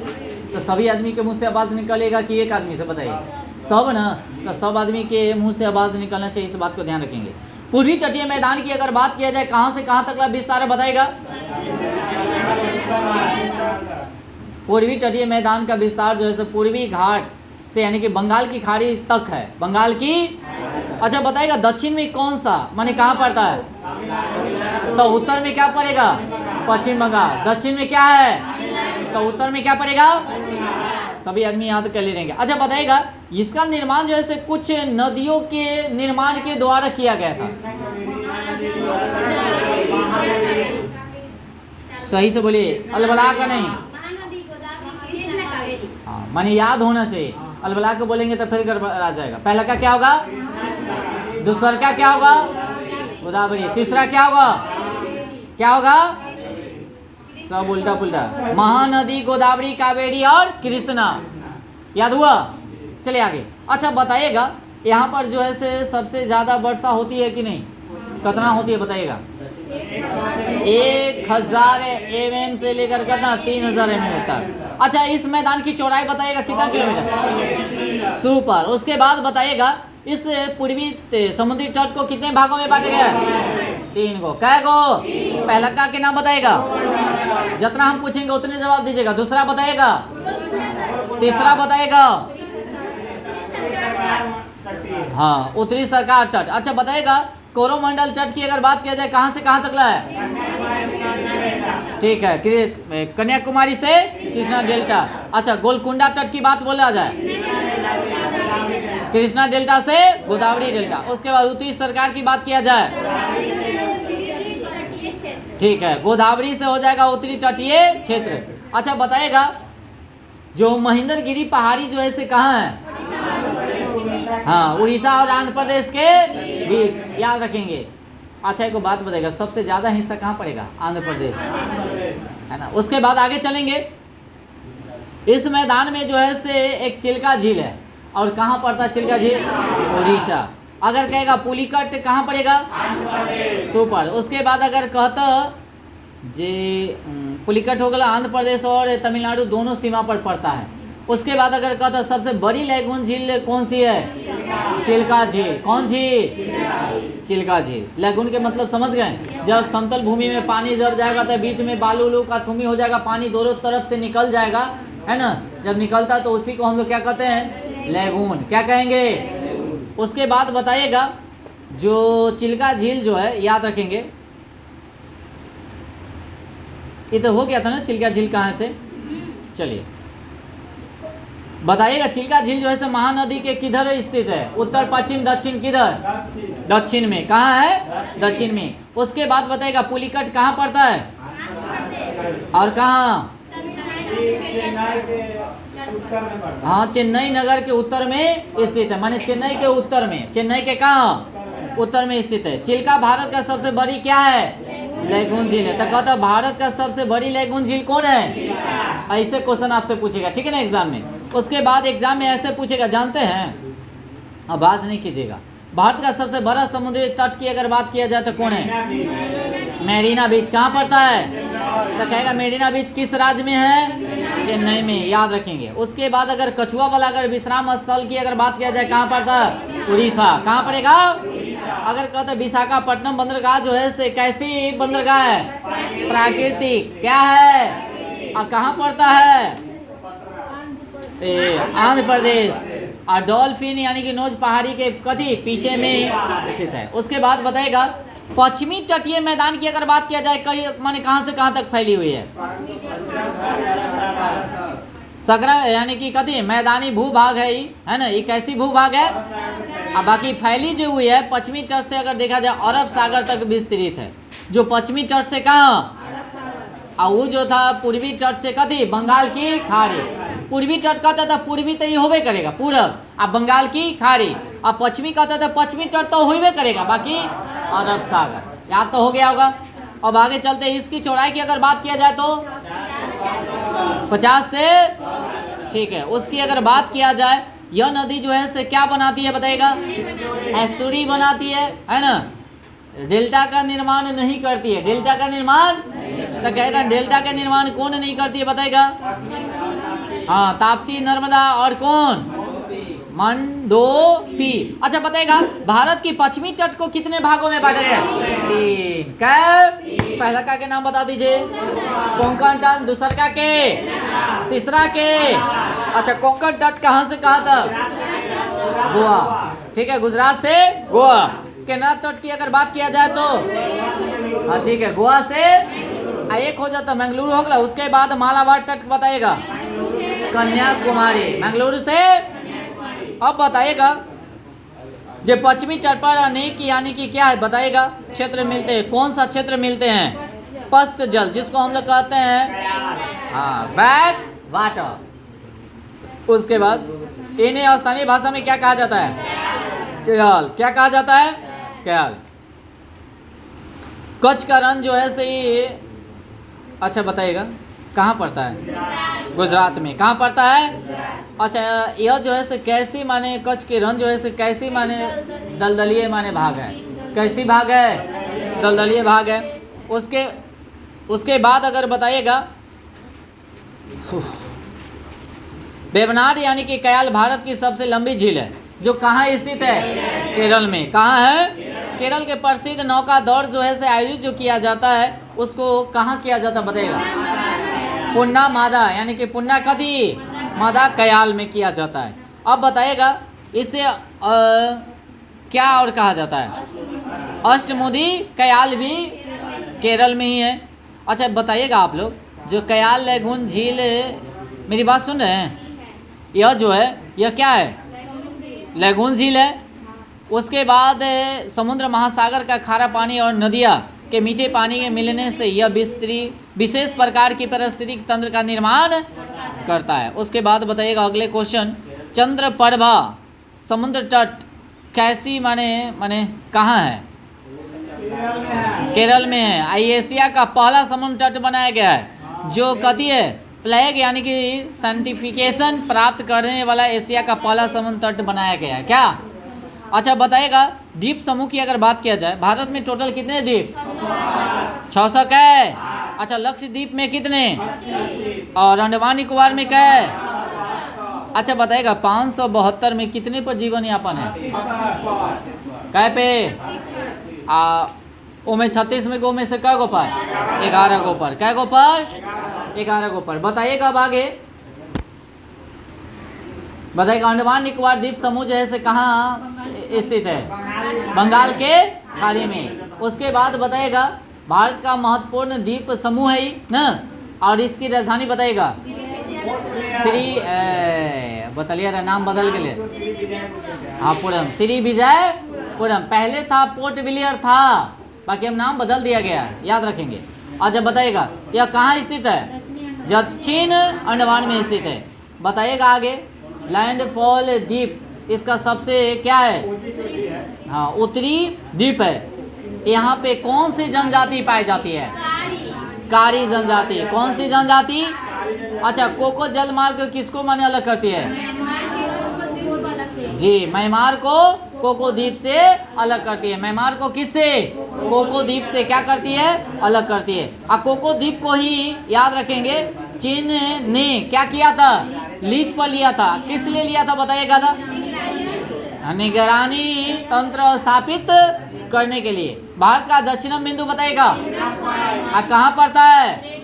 तो सभी आदमी के मुंह से आवाज़ निकलेगा कि एक आदमी से? बताइए। सब ना, तो सब आदमी के मुंह से आवाज़ निकलना चाहिए, इस बात को ध्यान रखेंगे। पूर्वी तटीय मैदान की अगर बात किया जाए कहाँ से कहाँ तक विस्तार है बताएगा? पूर्वी तटीय मैदान का विस्तार जो है पूर्वी घाट से यानी कि बंगाल की खाड़ी तक है। बंगाल की। अच्छा बताएगा दक्षिण में कौन सा माने कहाँ पड़ता है? तो उत्तर में क्या पड़ेगा? पश्चिम बंगाल। दक्षिण में क्या है? तो उत्तर में क्या पड़ेगा? सभी आदमी याद कर ले रहेंगे। अच्छा बताइएगा इसका निर्माण जो है कुछ नदियों के निर्माण के द्वारा किया गया था। सही से बोलिए, अलबला का नहीं। हाँ माने याद होना चाहिए। अलबला को बोलेंगे तो फिर गड़बड़ा जाएगा। पहला का क्या होगा? दूसरा का क्या होगा? गोदावरी। तीसरा क्या होगा? क्या होगा? सब उल्टा पुल्टा। महानदी, गोदावरी, कावेरी और कृष्णा। याद हुआ? चलिए आगे। अच्छा बताइएगा यहाँ पर जो है से सबसे ज़्यादा वर्षा होती है कि नहीं? कितना होती है बताइएगा? 1000 mm से लेकर कितना? 3000 mm होता है। अच्छा इस मैदान की चौड़ाई बताइएगा कितना किलोमीटर? सुपर। उसके बाद बताइएगा इस पूर्वी समुद्री तट को कितने भागों में बांटा गया है? 3 गो। कै गो? पहला का के नाम बताएगा? जितना हम पूछेंगे उतने जवाब दीजिएगा। दूसरा बताएगा? तीसरा बताएगा? हाँ उत्तरी सरकार तट। अच्छा बताएगा कोरोमंडल तट की अगर बात किया जाए कहाँ से कहाँ तक है? ठीक है कन्याकुमारी से कृष्णा डेल्टा। अच्छा गोलकुंडा तट की बात बोला जाए कृष्णा डेल्टा से गोदावरी डेल्टा। उसके बाद उत्तरी सरकार की बात किया जाए ठीक है गोदावरी से हो जाएगा उत्तरी तटीय क्षेत्र। अच्छा बताइएगा जो महेंद्रगिरी पहाड़ी जो है से कहाँ है? हाँ उड़ीसा और आंध्र प्रदेश के बीच। याद रखेंगे। अच्छा एक बात बताइएगा सबसे ज़्यादा हिस्सा कहाँ पड़ेगा? आंध्र प्रदेश है ना। उसके बाद आगे चलेंगे। इस मैदान में जो है से एक चिल्का झील है और कहाँ पड़ता है चिल्का झील? उड़ीसा। अगर कहेगा पुलिकट कहाँ पड़ेगा? सुपर। उसके बाद अगर कहता जे पुलिकट हो गया आंध्र प्रदेश और तमिलनाडु दोनों सीमा पर पड़ता है उसके बाद अगर कहता सबसे बड़ी लैगून झील कौन सी है? चिल्का झील। कौन झील? चिल्का झील। लैगून के मतलब समझ गए? जब समतल भूमि में पानी जब जाएगा तो बीच में बालू उलू का थुमी हो जाएगा, पानी दोनों तरफ से निकल जाएगा, है ना। जब निकलता तो उसी को हम लोग क्या कहते हैं? लैगून। क्या कहेंगे? उसके बाद बताइएगा जो चिल्का झील जो है, याद रखेंगे, ये तो हो गया था ना चिल्का झील कहाँ से। चलिए बताइएगा चिल्का झील जो है महानदी के किधर स्थित है? उत्तर, पश्चिम, दक्षिण? किधर? दक्षिण में। कहाँ है? दक्षिण में। उसके बाद बताइएगा पुलिकट कहाँ पड़ता है? और कहाँ? हाँ, चेन्नई नगर के उत्तर में स्थित है, माने चेन्नई के उत्तर में। चेन्नई के कहाँ? उत्तर में स्थित है। चिल्का भारत का सबसे बड़ी क्या है? लैगून झील है। तो कहता भारत का सबसे बड़ी लैगून झील कौन है? ऐसे क्वेश्चन आपसे पूछेगा, ठीक है ना, एग्जाम में। उसके बाद एग्जाम में ऐसे पूछेगा, जानते हैं, आवाज नहीं कीजिएगा, भारत का सबसे बड़ा समुद्री तट की अगर बात किया जाए तो कौन है? मेरीना बीच। कहाँ पड़ता है? तो कहेगा मेरीना बीच किस राज्य में है? चेन्नई में। याद रखेंगे। उसके बाद अगर कछुआ वाला अगर विश्राम स्थल की अगर बात किया जाए, कहाँ पड़ता है? उड़ीसा। कहाँ पड़ेगा? अगर कहते विशाखापट्टनम बंदरगाह जो है से कैसी बंदरगाह है? प्राकृतिक। क्या है? और कहाँ पड़ता है? आंध्र प्रदेश। और डॉल्फिन यानी कि नोज पहाड़ी के कति पीछे में स्थित है। उसके बाद बताएगा पश्चिमी तटीय मैदान की अगर बात किया जाए, कई माने कहाँ से कहाँ तक फैली हुई है? सकरा यानी कि कति मैदानी भूभाग है, है ना। ये कैसी भूभाग है? अब बाकी फैली जो हुई है पश्चिमी तट से अगर देखा जाए अरब सागर तक विस्तृत है। जो पश्चिमी तट से कहाँ? और वो जो था पूर्वी तट से कथी? बंगाल की खाड़ी। पूर्वी तट कहता था पूर्वी तो ये होबे करेगा पूरब, अब बंगाल की खाड़ी। अब पश्चिमी कहता था पश्चिमी तट तो होबे करेगा, बाकी अरब सागर। याद तो हो गया होगा। अब आगे चलते हैं। इसकी चौड़ाई की अगर बात किया जाए तो 50 से, ठीक है। उसकी अगर बात किया जाए, यह नदी जो है से क्या बनाती है बताएगा? एस्चुरी बनाती है ना। डेल्टा का निर्माण नहीं करती है। डेल्टा का निर्माण तो कहेगा डेल्टा का निर्माण कौन नहीं करती है बताएगा? हाँ, ताप्ती, नर्मदा और कौन? मंडोपी। अच्छा बताएगा भारत की पश्चिमी तट को कितने भागों में बांटा गया? 3। क्या? पहला का के नाम बता दीजिए। कोंकण तट। दूसरा का के? तीसरा के? अच्छा, कोंकण तट कहाँ से कहाँ तक? गोवा। ठीक है, गुजरात से गोवा। केरला तट की अगर बात किया जाए तो, हाँ ठीक है, गोवा से एक हो जाता मंगलुरु हो गया। उसके बाद मालाबार तट बताइएगा, कन्याकुमारी। मंगलुरु से अब बताइएगा जो पश्चिमी तट पर अनेक यानी कि क्या है बताइएगा क्षेत्र मिलते हैं। कौन सा क्षेत्र मिलते हैं? पश्च जल, जिसको हम लोग कहते हैं हाँ बैक वाटर। उसके बाद इन्हें स्थानीय भाषा में क्या कहा जाता है? क्याल। क्या कहा जाता है? क्याल। कच्छ का रण जो है सही, अच्छा बताइएगा कहाँ पड़ता है? गुजरात में। कहाँ पड़ता है? अच्छा, यह जो है से कैसी माने कच्छ के रण जो है से कैसी माने दलदलीय माने भाग है। कैसी भाग है? दलदलीय भाग है। उसके बाद अगर बताइएगा वेवनाड यानी कि कयाल भारत की सबसे लंबी झील है, जो कहाँ स्थित है? केरल में। कहाँ है? केरल के प्रसिद्ध नौका दौड़ जो है से आयोजित जो किया जाता है, उसको कहाँ किया जाता है बताइएगा? पुन्ना मादा यानी कि पुन्ना कदी मादा कयाल में किया जाता है। अब बताइएगा इसे क्या और कहा जाता है? अष्टमुदी कयाल भी केरल में ही है। अच्छा बताइएगा आप लोग, जो कयाल लैगून झील, मेरी बात सुन रहे हैं? यह जो है यह क्या है? लैगून झील है। उसके बाद समुद्र महासागर का खारा पानी और नदियाँ के मीठे पानी के मिलने से यह विशेष प्रकार की पारिस्थितिक तंत्र का निर्माण करता है। उसके बाद बताइएगा अगले क्वेश्चन, चंद्रप्रभा समुद्र तट कैसी माने कहाँ है? केरल में है। आई एशिया का पहला समुद्र तट बनाया गया है, जो कथी है? फ्लैग यानी कि सर्टिफिकेशन प्राप्त करने वाला एशिया का पहला समुद्र तट बनाया गया है। क्या? अच्छा बताइएगा द्वीप समूह की अगर बात किया जाए, भारत में टोटल कितने द्वीप? 600 है। अच्छा लक्षद्वीप में कितने? और अंडमान निकोबार में क्या है? अच्छा बताएगा 572 में कितने पर जीवन यापन है? कै पे? ओमे 36 में गो में से कै गो पर? 11 गो पर। कै गो पर? 11 गो पर। बताइएगा अब आगे बताइएगा अंडमान निकोबार द्वीप समूह जो है से कहाँ स्थित है? बंगाल के खाड़ी में। उसके बाद बताइएगा भारत का महत्वपूर्ण द्वीप समूह है ना, और इसकी राजधानी बताइएगा। श्री बतलिए नाम बदल गए। हाँ पुरम, श्री विजयपुरम। पहले था पोर्ट ब्लेयर था, बाकी हम नाम बदल दिया गया, याद रखेंगे। और जब बताइएगा यह कहाँ स्थित है? दक्षिण अंडमान में स्थित है। बताइएगा आगे लैंडफॉल द्वीप इसका सबसे क्या है? हाँ उत्तरी द्वीप है। यहाँ पे कौन सी जनजाति पाई जाती है? कारी जनजाति। कौन सी जनजाति? अच्छा कोको जलमार्ग किसको माने अलग करती है? जी म्यांमार को कोको द्वीप से अलग करती है। म्यांमार को किससे? कोको द्वीप से क्या करती है? अलग करती है। और कोको द्वीप को ही याद रखेंगे चीन ने क्या किया था? लीज पर लिया था। किस लिए लिया था बताइएगा था? निगरानी तंत्र स्थापित करने के लिए। भारत का दक्षिणम बिंदु बताइएगा कहाँ पड़ता है?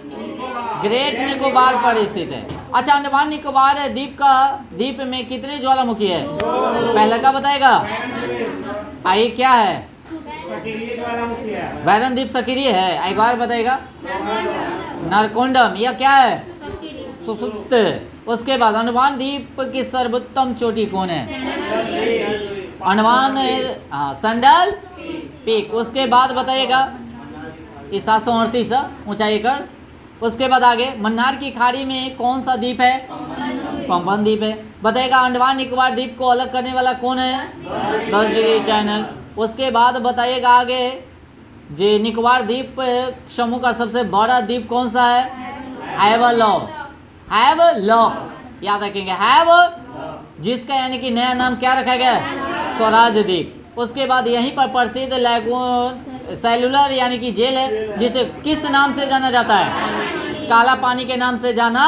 ग्रेट निकोबार पर स्थित है। अच्छा अंडमान निकोबार द्वीप में कितने ज्वालामुखी है? पहला का बताएगा। आई क्या है? वैरन द्वीप सक्रिय है। एक बार बताएगा। नरकोंडम यह क्या है? सुसुप्त। उसके बाद अंडमान द्वीप की सर्वोत्तम चोटी कौन है? Andaman sandal peak. उसके बाद बताइएगा 738 ऊंचाई कर। उसके बाद आगे मन्नार की खाड़ी में कौन सा द्वीप है? पंपन द्वीप है। बताइएगा अंडमान निकोबार द्वीप को अलग करने वाला कौन है? 10 डिग्री चैनल। उसके बाद बताइएगा आगे जे निकोबार द्वीप समूह का सबसे बड़ा द्वीप कौन सा है? हैवलॉक। हैवलॉक याद रखेंगे। हैव जिसका यानी कि नया नाम क्या रखा गया? स्वराज द्वीप। उसके बाद यहीं पर प्रसिद्ध लैगून सेलुलर यानी कि जेल है, जिसे किस नाम से जाना जाता है? काला पानी के नाम से जाना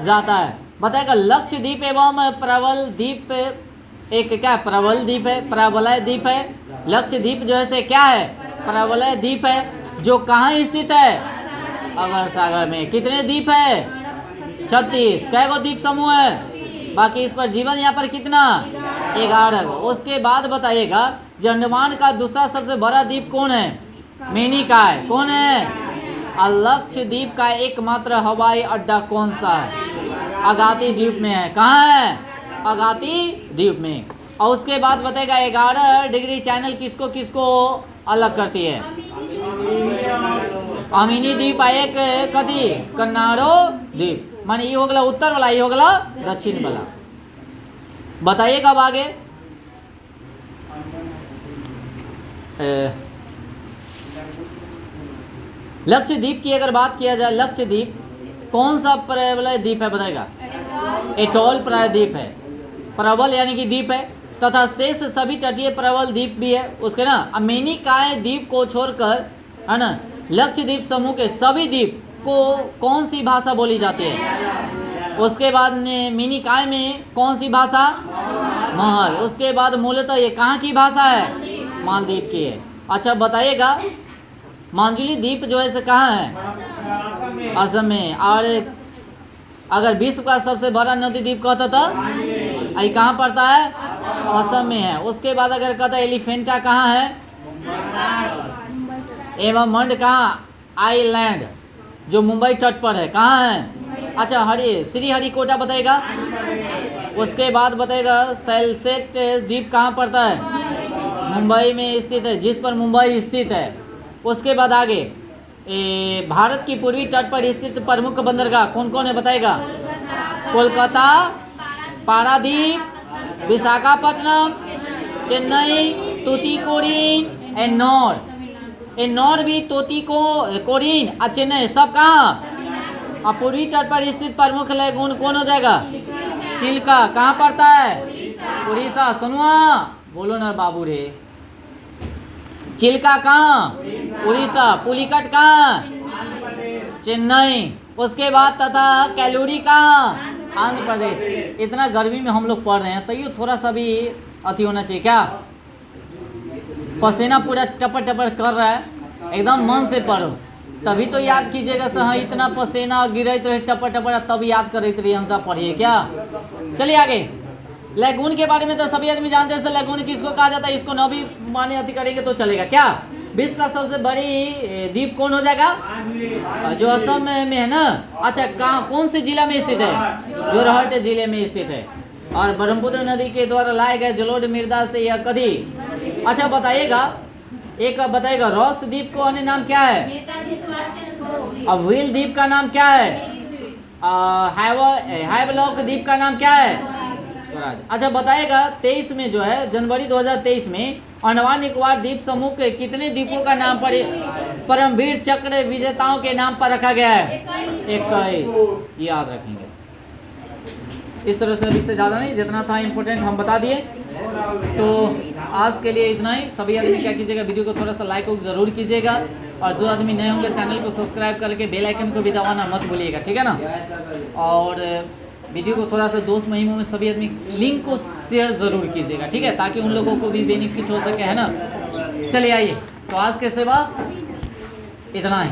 जाता है। बताएगा लक्षद्वीप एवं प्रबल द्वीप एक क्या प्रबल द्वीप है? प्रबलय द्वीप है। लक्षद्वीप जो है से क्या है? प्रबलय द्वीप है। जो कहाँ स्थित है? अगर सागर में। कितने द्वीप है? 36। कै गो द्वीप समूह है? बाकी इस पर जीवन यहाँ पर कितना? 11। उसके बाद बताइएगा अंडमान का दूसरा सबसे बड़ा द्वीप कौन है? मेनिकाय। कौन है? लक्षद्वीप का एकमात्र हवाई अड्डा कौन सा है? अगाती द्वीप में है। कहाँ है? अगाती द्वीप में। और उसके बाद बताएगा 11 डिग्री चैनल किसको किसको अलग करती है? अमीनी द्वीप एक कथी? कन्नाडो द्वीप। माने ये हो गला उत्तर वाला, ये हो गला दक्षिण वाला। बताइएगा अब आगे लक्षद्वीप की अगर बात किया जाए, लक्षद्वीप कौन सा प्रबल द्वीप है बताएगा? एटॉल प्रायद्वीप है। प्रबल यानी कि द्वीप है तथा शेष सभी तटीय प्रबल द्वीप भी है उसके ना। मेनिकाय द्वीप को छोड़कर है ना लक्षद्वीप समूह के सभी द्वीप को कौन सी भाषा बोली जाती है? उसके बाद मेनिकाय में कौन सी भाषा? महल। उसके बाद मूलतः ये कहाँ की भाषा है? मालदीव की है। अच्छा बताइएगा मांजुली द्वीप जो है से कहाँ है? असम में। और अगर विश्व का सबसे बड़ा नदी द्वीप कहता था ये कहाँ पड़ता है? असम में है। उसके बाद अगर कहता एलिफेंटा कहाँ है? एवं मंड कहाँ? आइलैंड जो मुंबई तट पर है। कहाँ है? अच्छा श्री हरिकोटा बताएगा। उसके बाद बताएगा सेलसेट द्वीप कहाँ पड़ता है? मुंबई में स्थित है, जिस पर मुंबई स्थित है। उसके बाद आगे भारत की पूर्वी तट पर स्थित प्रमुख बंदरगाह कौन कौन है बताएगा? कोलकाता, पारादीप, विशाखापट्टनम, चेन्नई, तूतीकोरिन एन्नौर। एन्नौर भी तूतीकोरिन और चेन्नई सब कहाँ? और पूर्वी तट पर स्थित प्रमुख लैगून कौन हो जाएगा? चिल्का। कहाँ पड़ता है? उड़ीसा। सुनुआ बोलो ना बाबू रे। चिल्का कहाँ? उड़ीसा। पुलिकट कहाँ? चेन्नई। उसके बाद तथा कैलोरी कहाँ? आंध्र प्रदेश। इतना गर्मी में हम लोग पढ़ रहे हैं तो ये थोड़ा सा भी अति होना चाहिए क्या? पसीना पूरा टपर टपर कर रहा है, एकदम मन से पढ़ो तभी तो याद कीजिएगा सर। हाँ, इतना पसीना गिरत रहे टपर टपर तब याद करते रहिए, हम सब पढ़िए क्या। चलिए आगे, लैगून के बारे में तो सभी आदमी जानते हैं सर। लैगून किसको कहा जाता है? इसको न भी माने अति करेंगे तो चलेगा क्या। विश्व का सबसे बड़ी द्वीप कौन हो जाएगा? जो असम में है ना। अच्छा, कहाँ कौन से जिला में स्थित है? जोरहट जिले में स्थित है। और ब्रह्मपुत्र नदी के द्वारा लाए गए जलोढ़ मृदा से यह कभी। अच्छा बताइएगा, एक बताइएगा, रॉस द्वीप को अन्य नाम क्या है? अब व्हील द्वीप का नाम क्या है? हैवलॉक द्वीप का नाम क्या है? स्वराज। अच्छा बताइएगा, 23 में जो है जनवरी 2023 में अंडमान निकोबार द्वीप समूह के कितने द्वीपों का नाम पर परमवीर चक्र विजेताओं के नाम पर रखा गया है? 21। याद रखेंगे। इस तरह से अभी से ज़्यादा नहीं, जितना था इम्पोर्टेंट हम बता दिए। तो आज के लिए इतना ही। सभी आदमी क्या कीजिएगा, वीडियो को थोड़ा सा लाइक ज़रूर कीजिएगा, और जो आदमी नए होंगे चैनल को सब्सक्राइब करके बेल आइकन को भी दबाना मत भूलिएगा, ठीक है ना। और वीडियो को थोड़ा सा दोस्त महिमों में सभी आदमी लिंक को शेयर ज़रूर कीजिएगा, ठीक है, ताकि उन लोगों को भी बेनिफिट हो सके, है ना। चलिए आइए, तो आज के सेवा इतना ही।